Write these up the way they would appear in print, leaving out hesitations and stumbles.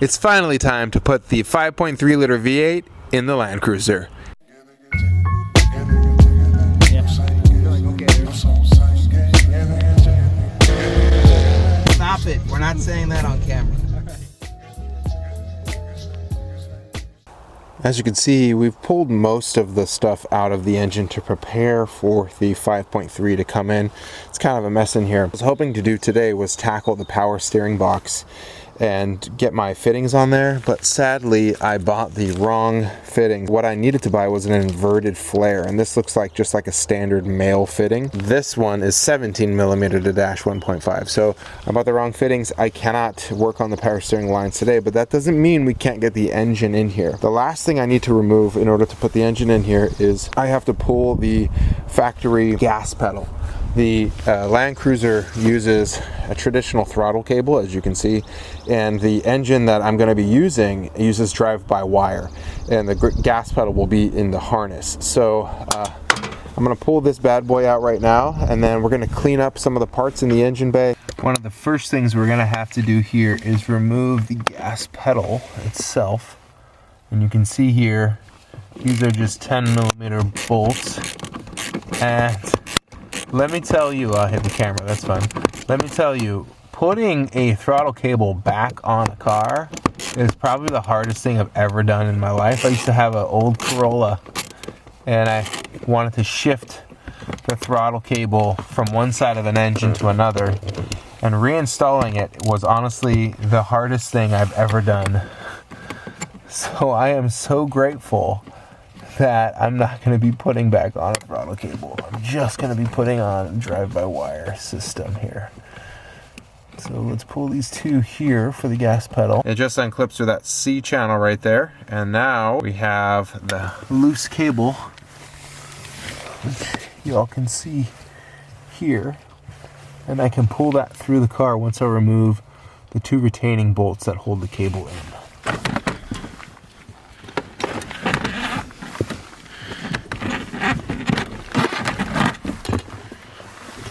It's finally time to put the 5.3 liter V8 in the Land Cruiser. Stop it, we're not saying that on camera. As you can see, we've pulled most of the stuff out of the engine to prepare for the 5.3 to come in. It's kind of a mess in here. What I was hoping to do today was tackle the power steering box and get my fittings on there, but sadly I bought the wrong fittings. What I needed to buy was an inverted flare, and this looks like just like a standard male fitting. This one is 17 millimeter to dash 1.5, so I bought the wrong fittings. I cannot work on the power steering lines today, but that doesn't mean we can't get the engine in here. The last thing I need to remove in order to put the engine in here is I have to pull the factory gas pedal. The Land Cruiser uses a traditional throttle cable, as you can see, and the engine that I'm going to be using uses drive-by-wire, and the gas pedal will be in the harness. So I'm going to pull this bad boy out right now, and then we're going to clean up some of the parts in the engine bay. One of the first things we're going to have to do here is remove the gas pedal itself, and you can see here these are just 10 millimeter bolts, and let me tell you, I'll hit the camera, that's fine. Let me tell you, putting a throttle cable back on a car is probably the hardest thing I've ever done in my life. I used to have an old Corolla, and I wanted to shift the throttle cable from one side of an engine to another, and reinstalling it was honestly the hardest thing I've ever done. So I am so grateful that I'm not going to be putting back on a throttle cable. I'm just going to be putting on a drive-by-wire system here. So let's pull these two here for the gas pedal. It just unclips through that C channel right there. And now we have the loose cable, which you all can see here. And I can pull that through the car once I remove the two retaining bolts that hold the cable in.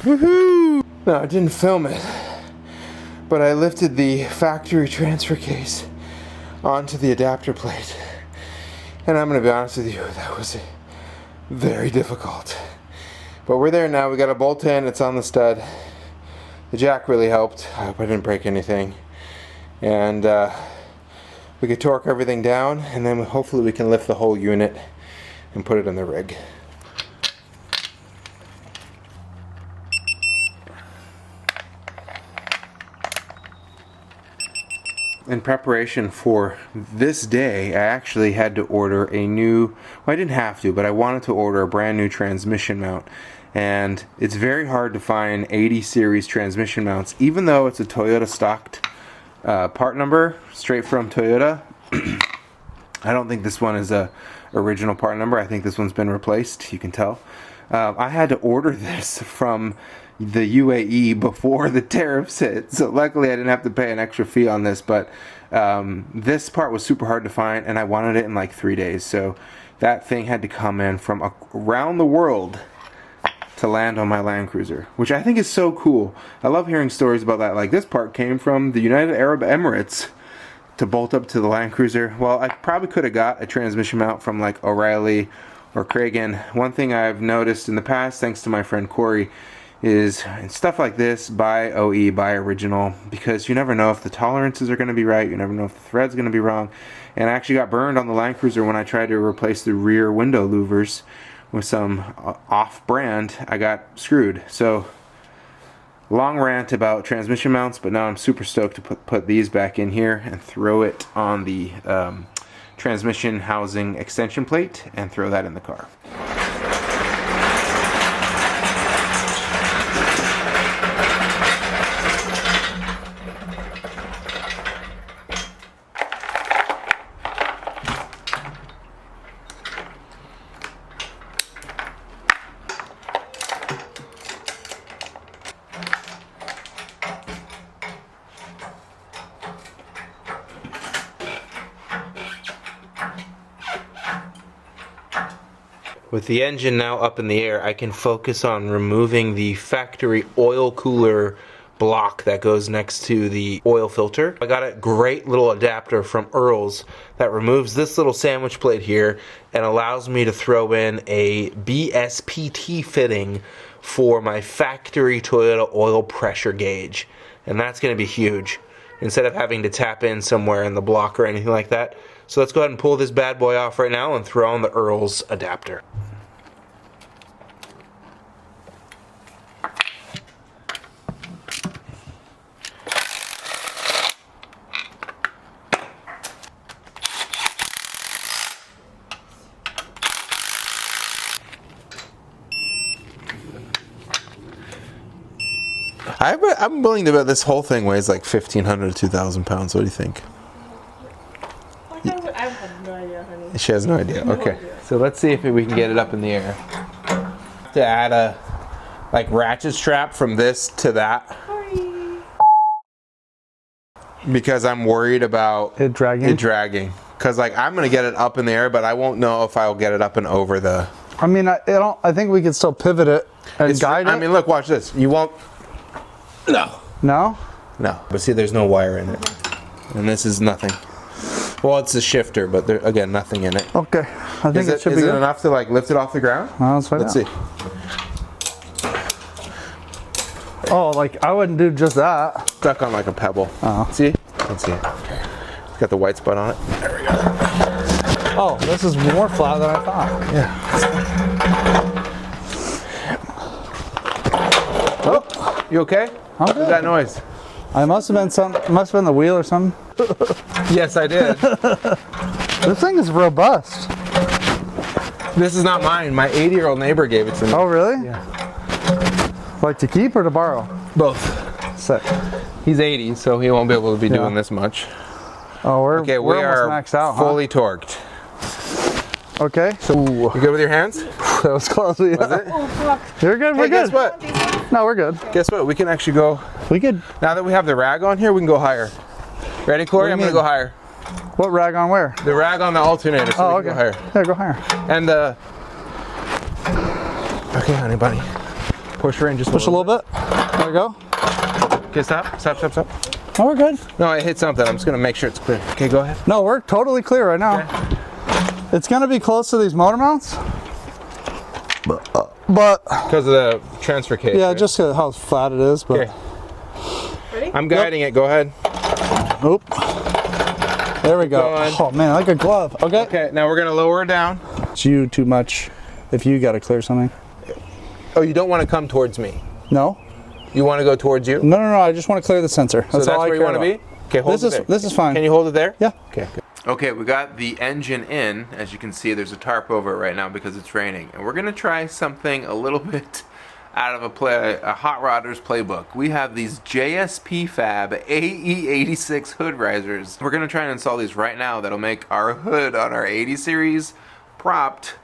Woohoo! No, I didn't film it, but I lifted the factory transfer case onto the adapter plate, and I'm going to be honest with you, that was very difficult. But we're there now. We got a bolt in, it's on the stud. The jack really helped. I hope I didn't break anything. And we could torque everything down, and then hopefully we can lift the whole unit and put it in the rig. In preparation for this day, I actually had to order a new, well, I didn't have to, but I wanted to order a brand new transmission mount. And it's very hard to find 80 series transmission mounts, even though it's a Toyota stocked part number, straight from Toyota. I don't think this one is a original part number. I think this one's been replaced, you can tell. I had to order this from the UAE before the tariffs hit, so luckily I didn't have to pay an extra fee on this, but this part was super hard to find, and I wanted it in like 3 days, so that thing had to come in from around the world to land on my Land Cruiser, which I think is so cool. I love hearing stories about that. Like, this part came from the United Arab Emirates to bolt up to the Land Cruiser. Well, I probably could have got a transmission mount from like O'Reilly or Kragen. One thing I've noticed in the past, thanks to my friend Corey, is stuff like this, buy OE, buy original, because you never know if the tolerances are going to be right, you never know if the thread's going to be wrong. And I actually got burned on the Land Cruiser when I tried to replace the rear window louvers with some off-brand. I got screwed. So, long rant about transmission mounts, but now I'm super stoked to put these back in here and throw it on the transmission housing extension plate and throw that in the car. With the engine now up in the air, I can focus on removing the factory oil cooler block that goes next to the oil filter. I got a great little adapter from Earl's that removes this little sandwich plate here and allows me to throw in a BSPT fitting for my factory Toyota oil pressure gauge. And that's going to be huge, instead of having to tap in somewhere in the block or anything like that. So let's go ahead and pull this bad boy off right now and throw on the Earl's adapter. I'm willing to bet this whole thing weighs like 1,500 to 2,000 pounds. What do you think? I have no idea, honey. She has no idea. Okay. So let's see if we can get it up in the air. Have to add a like ratchet strap from this to that. Sorry. Because I'm worried about it dragging. Because like I'm gonna get it up in the air, but I won't know if I'll get it up and over the. I mean, I think we could still pivot it and guide it. I mean, look, watch this. You won't. No. No? No. But see, there's no wire in it, and this is nothing. Well, it's a shifter, but there again, nothing in it. Okay. I think it should be good. Is it good. enough to like lift it off the ground? Let's find out. Let's see. Oh, like I wouldn't do just that. Stuck on like a pebble. Oh. See? Let's see. It's got the white spot on it. There we go. Oh, this is more flat than I thought. Yeah. Oh, you okay? I'm What good. was that noise? I must have been the wheel or something. Yes, I did. This thing is robust. This is not mine. My 80-year-old neighbor gave it to me. Oh, really? Yeah. Like to keep or to borrow? Both. Sick. He's 80, so he won't be able to be doing this much. Oh, we're we are almost maxed out, fully torqued. Okay. So You good with your hands? that was close. Yeah. Was it? Oh, fuck. You're good. We're Hey, good. guess what? No, we're good. Guess what? We can actually go. We could. Now that we have the rag on here, we can go higher. Ready, Corey? What I'm do you gonna go mean? higher. What rag on where? The rag on the alternator, so Oh, we okay. can go higher. Yeah, go higher. And okay, honey bunny. Push her in just Push a little bit. There we go. Okay, stop. Oh, we're good. No, I hit something. I'm just gonna make sure it's clear. Okay, go ahead. No, we're totally clear right now. Okay. It's gonna be close to these motor mounts, but Because of the transfer case. yeah, right? just how flat it is. But Okay. Ready? I'm guiding it. Go ahead. oop, there we go. Going. Oh man, like a glove. Okay. Okay, now we're gonna lower it down. It's you too much. If you got to clear something. Oh, you don't want to come towards me. No. You want to go towards you. No. I just want to clear the sensor. That's So that's all I where you care want to about. be. Okay, hold it there. This is fine. Can you hold it there? Yeah. Okay, good. Okay, we got the engine in. As you can see, there's a tarp over it right now because it's raining. And we're going to try something a little bit out of a Hot Rodders playbook. We have these JSP Fab AE86 hood risers. We're going to try and install these right now. That'll make our hood on our 80 series propped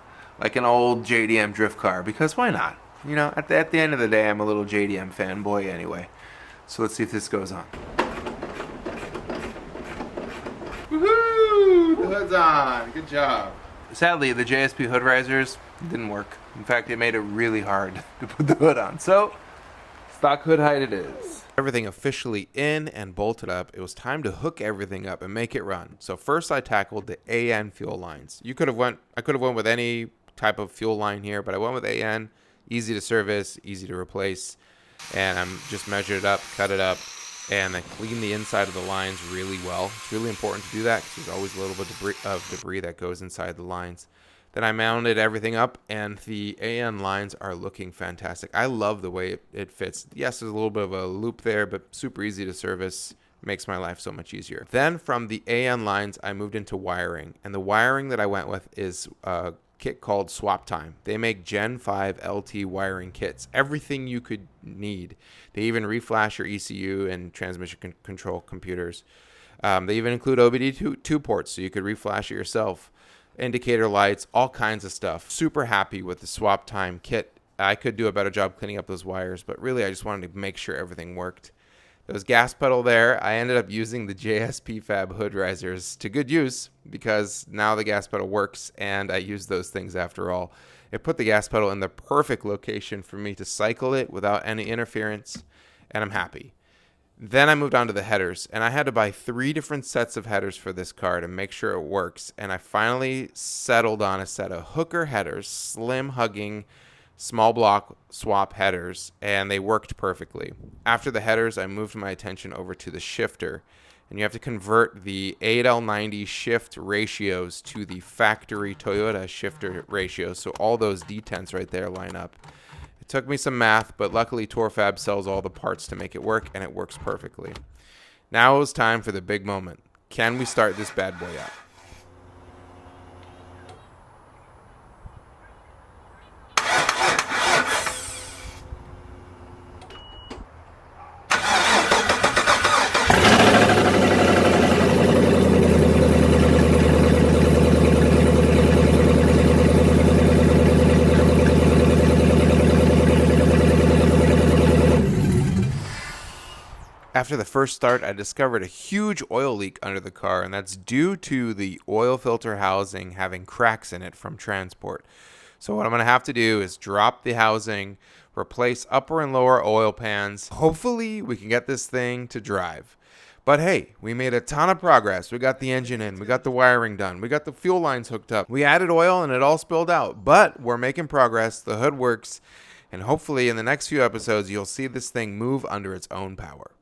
like an old JDM drift car. Because why not? You know, at the end of the day, I'm a little JDM fanboy anyway. So let's see if this goes on. Woohoo! The hood's on. Good job. Sadly, the JSP hood risers didn't work. In fact, it made it really hard to put the hood on. So, stock hood height it is. Everything officially in and bolted up. It was time to hook everything up and make it run. So first I tackled the AN fuel lines. I could have went with any type of fuel line here, but I went with AN. Easy to service, easy to replace. And I'm just measured it up, cut it up, and then clean the inside of the lines really well. It's really important to do that because there's always a little bit of debris that goes inside the lines. Then I mounted everything up, and the AN lines are looking fantastic. I love the way it fits. Yes, there's a little bit of a loop there, but super easy to service. Makes my life so much easier. Then from the AN lines, I moved into wiring. And the wiring that I went with is a kit called Swaptime. They make Gen 5 LT wiring kits. Everything you could need. They even reflash your ECU and transmission control computers. They even include OBD2 ports, so you could reflash it yourself. Indicator lights, all kinds of stuff. Super happy with the Swaptime kit. I could do a better job cleaning up those wires, but really I just wanted to make sure everything worked. There was gas pedal there. I ended up using the JSP Fab hood risers to good use because now the gas pedal works and I use those things after all. It put the gas pedal in the perfect location for me to cycle it without any interference, and I'm happy. Then I moved on to the headers, and I had to buy 3 different sets of headers for this car to make sure it works. And I finally settled on a set of hooker headers, slim hugging, small block swap headers, and they worked perfectly. After the headers, I moved my attention over to the shifter, and you have to convert the 8L90 shift ratios to the factory Toyota shifter ratios, so all those detents right there line up. It took me some math, but luckily TorFab sells all the parts to make it work, and it works perfectly. Now it was time for the big moment. Can we start this bad boy up? After the first start, I discovered a huge oil leak under the car, and that's due to the oil filter housing having cracks in it from transport. So what I'm going to have to do is drop the housing, replace upper and lower oil pans. Hopefully we can get this thing to drive. But hey, we made a ton of progress. We got the engine in, we got the wiring done, we got the fuel lines hooked up. We added oil and it all spilled out, but we're making progress. The hood works, and hopefully in the next few episodes you'll see this thing move under its own power.